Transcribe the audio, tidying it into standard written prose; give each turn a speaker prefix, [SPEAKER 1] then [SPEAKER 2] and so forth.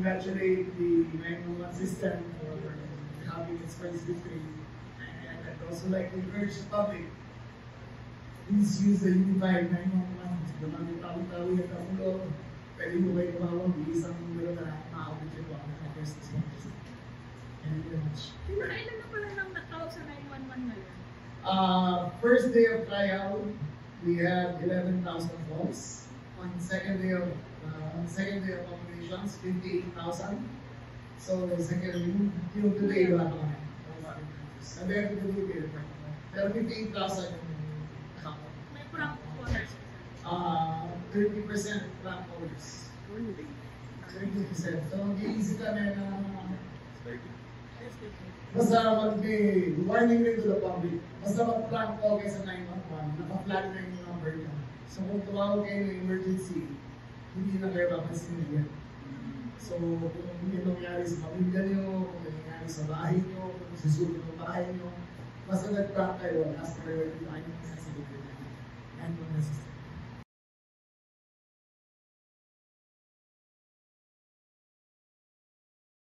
[SPEAKER 1] congratulate the 911 system for having its first victory. And I'd also like to encourage the public, please use the unified 911. Sa mga tao-tawi at ulo, pwede mo kayo tumawag, isang numero na ma-audit yung mga first responders. Thank you very much.
[SPEAKER 2] Ilan na pala nang natawag sa 911 ngayon?
[SPEAKER 1] First day of trial, we had 11,000 calls. On second day of operations, 58,000. So the second yung today wala pa kami. And then today, pero 58,000 yung account.
[SPEAKER 2] May prank callers.
[SPEAKER 1] 30% prank callers. 30%. So mag-iisip kami na basta mag-may warning rin to the public. Basta mag-prank call kayo sa 911, naka-flag na yung number niya. So kung tumawag kayo ng emergency, hindi na kayo mapansin yan. So kung may nangyari sa pamilya niyo, kung may nangyari sa bahay niyo, kung susunod ng bahay niyo, basta nag-prank kayo, last priority, ayun yung sasabihin. And